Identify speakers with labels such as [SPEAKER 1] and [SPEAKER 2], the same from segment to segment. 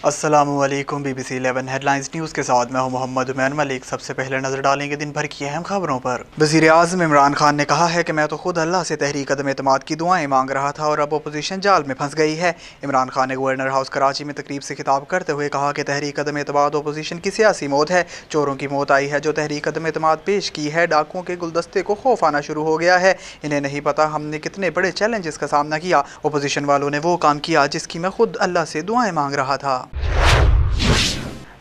[SPEAKER 1] अस्सलामुअलैकुम BBC 11 headlines news के साथ मैं हूं मोहम्मद उमैन मलिक। सबसे पहले नजर डालेंगे दिन भर की अहम खबरों पर। वज़ीर आज़म इमरान खान ने कहा है कि मैं तो खुद अल्लाह से तहरीक अदम एतमाद की दुआएं मांग रहा था और अब अपोजिशन जाल में फंस गई है। इमरान खान ने गवर्नर हाउस कराची में तकरीब से खिताब करते हुए कहा कि तहरीक अदम एतमाद अपोजिशन की सियासी मौत है। चोरों की मौत आई है जो तहरीक अदम एतमाद पेश की है। डाकुओं के गुलदस्ते को खौफ आना शुरू हो गया है। इन्हें नहीं पता हमने कितने बड़े चैलेंजेस का सामना किया। अपोजिशन वालों ने वो काम किया जिसकी मैं खुद अल्लाह से दुआएं मांग रहा था।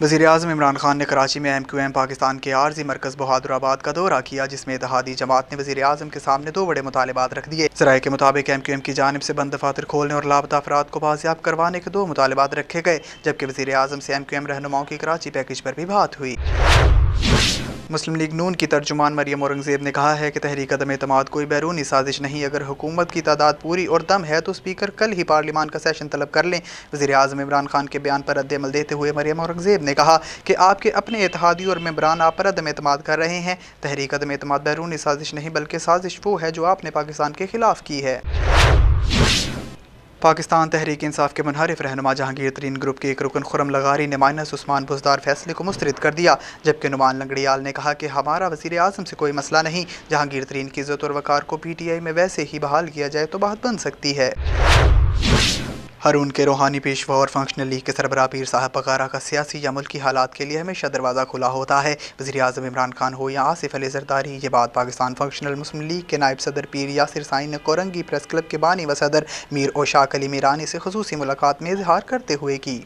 [SPEAKER 1] वज़ीर आज़म इमरान खान ने कराची में MQM पाकिस्तान के आर्जी मरकज़ बहादुराबाद का दौरा किया, जिसमें इत्तेहादी जमात ने वज़ीर आज़म के सामने दो बड़े मुतालिबात रख दिए। ज़राए के मुताबिक MQM की जानिब से बंद दफातर खोलने और लापता अफराद को बाजियाब करवाने के दो मुतालिबात रखे गए, जबकि वज़ीर आज़म से MQM रहनुमाओं की कराची पैकेज पर भी बात हुई। मुस्लिम लीग नून की तर्जुमान मरियम औरंगज़ेब ने कहा है कि तहरीक अदम एतमाद कोई बैरूनी साजिश नहीं। अगर हुकूमत की तादाद पूरी और दम है तो स्पीकर कल ही पार्लियामान का सेशन तलब कर लें। वज़ीर आज़म इमरान खान के बयान पर रद्द-ए-अमल देते हुए मरियम औरंगज़ेब ने कहा कि आपके अपने इत्तेहादी और मेंबरान आप पर अदम एतमाद कर रहे हैं। तहरीक अदम एतमाद बैरूनी साजिश नहीं बल्कि साजिश वो है जो आपने पाकिस्तान के खिलाफ की है। पाकिस्तान तहरीक इंसाफ के मुनहरिफ रहनुमा जहांगीर तरीन ग्रुप के एक रुकन खुरम लगारी ने माइनस उस्मान बुज़दार फैसले को मुस्तरद कर दिया, जबकि नुमान लंगड़ियाल ने कहा कि हमारा वज़ीर आज़म से कोई मसला नहीं। जहांगीर तरीन की इज़्ज़त और वक़ार को PTI में वैसे ही बहाल किया जाए तो बात बन सकती है। हारून के रूहानी पेशवा और फंक्शनल लीग के सरबराह पीर साहब बगारा का सियासी या मुल्की हालात के लिए हमेशा दरवाज़ा खुला होता है। वज़ीर आज़म इमरान खान हो या आसिफ अली ज़रदारी, ये बात पाकिस्तान फंक्शनल मुस्लिम लीग के नायब सदर पीर यासिर साईं ने कोरंगी प्रेस क्लब के बानी व सदर मीर ओशाक अली मीरानी से ख़ुसूसी मुलाकात में इजहार करते हुए की।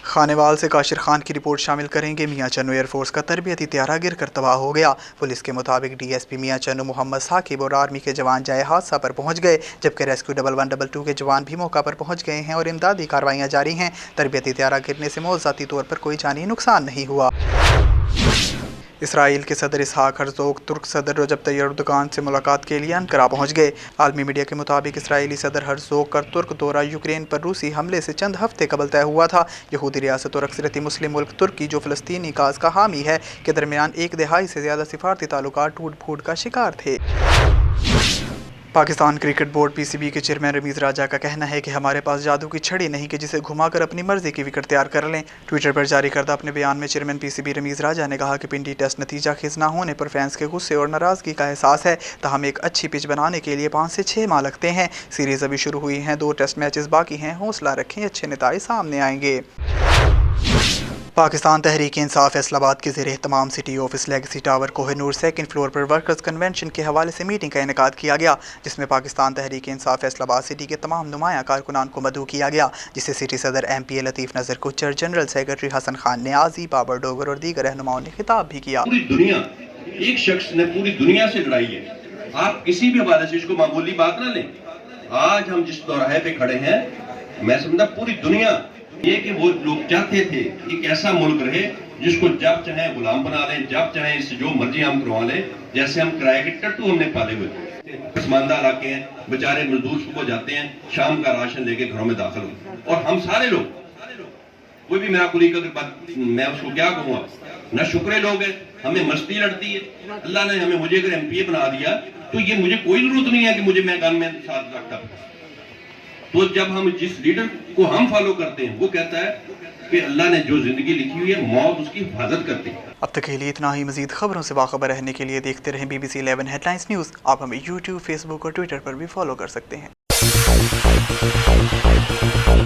[SPEAKER 1] खानेवाल से काशिर खान की रिपोर्ट शामिल करेंगे। मियाँ चन्नू एयरफोर्स का तरबियती त्यारा गिर कर तबाह हो गया। पुलिस के मुताबिक DSP मियाँ चन्नू मोहम्मद साकिब और आर्मी के जवान जाए हादसा पर पहुंच गए, जबकि रेस्क्यू 1122 के जवान भी मौका पर पहुंच गए हैं और इमदादी कार्रवाइयाँ जारी हैं। तरबियती त्यारा गिरने से मौज़ाती तौर पर कोई जानी नुकसान नहीं हुआ। इसराइल के सदर इसहाक हर्ज़ोग तुर्क सदर रजब तैयब एर्दोगान से मुलाकात के लिए अनकरा पहुंच गए। आलमी मीडिया के मुताबिक इसराइली सदर हर्ज़ोग का तुर्क दौरा यूक्रेन पर रूसी हमले से चंद हफ्ते कबल तय हुआ था। यहूदी रियासत और अक्सरती मुस्लिम मुल्क तुर्की जो फ़लस्तीनी काज का हामी है के दरमियान एक दहाई से ज़्यादा सिफारती ताल्लुकात टूट फूट का शिकार थे। पाकिस्तान क्रिकेट बोर्ड PCB के चेयरमैन रमीज़ राजा का कहना है कि हमारे पास जादू की छड़ी नहीं कि जिसे घुमाकर अपनी मर्जी की विकेट तैयार कर लें। ट्विटर पर जारी करदा अपने बयान में चेयरमैन PCB रमीज़ राजा ने कहा कि पिंडी टेस्ट नतीजा खेज ना होने पर फैंस के गुस्से और नाराज़गी का एहसास है, ताहम एक अच्छी पिच बनाने के लिए 5 से 6 माह लगते हैं। सीरीज़ अभी शुरू हुई हैं, 2 टेस्ट मैचेस बाकी हैं, हौसला रखें, अच्छे नतीजे सामने आएंगे। पाकिस्तान तहरीक इंसाफ फैसलाबाद के ज़ेरे तमाम city office legacy tower Kohinoor second floor पर वर्कर्स कन्वेंशन के हवाले से मीटिंग का इनेकाद किया गया, जिसमें पाकिस्तान तहरीक इंसाफ फैसलाबाद सिटी के तमाम नुमाया कारकुनान को मदऊ किया गया, जिसे सिटी सदर MPA लतीफ़ नज़र कुचर, जनरल सेक्रेटरी हसन खान न्याजी, बाबर डोगर और दीगर रहनुमाओं ने खिताब भी किया।
[SPEAKER 2] पूरी दुनिया, एक शख्स ने पूरी दुनिया से लड़ाई है, आप किसी भी हवाले से इसको मामूली बात ना लें। आज हम जिस दौराहे पे खड़े हैं, मैं समझता पूरी दुनिया ये कि वो लोग चाहते थे एक ऐसा मुल्क रहे जिसको जब चाहे गुलाम बना लें, जब चाहे इससे जो मर्जी हम करवा लें, जैसे हम किराए के टट्टू हमने पाले हुए थे। पसमानदा इलाके हैं, बेचारे मजदूर सुबह जाते हैं, शाम का राशन लेके घरों में दाखिल होते, और हम सारे लोग, कोई भी मेरा कुलीग अगर बात मैं उसको क्या कहूँगा, न शुक्रे लोग हैं, हमें मस्ती लड़ती है। अल्लाह ने हमें मुझे अगर MPA बना दिया तो ये मुझे कोई जरूरत नहीं है कि मुझे मैं गन में साथ रखता। तो जब हम जिस लीडर को हम फॉलो करते हैं वो कहता है कि अल्लाह ने जो जिंदगी लिखी हुई है मौत उसकी हिफाजत करती है।
[SPEAKER 1] अब तक के लिए इतना ही। मजीद खबरों से बाखबर रहने के लिए देखते रहें BBC 11 हेडलाइंस न्यूज़। आप हमें YouTube, Facebook और Twitter पर भी फॉलो कर सकते हैं।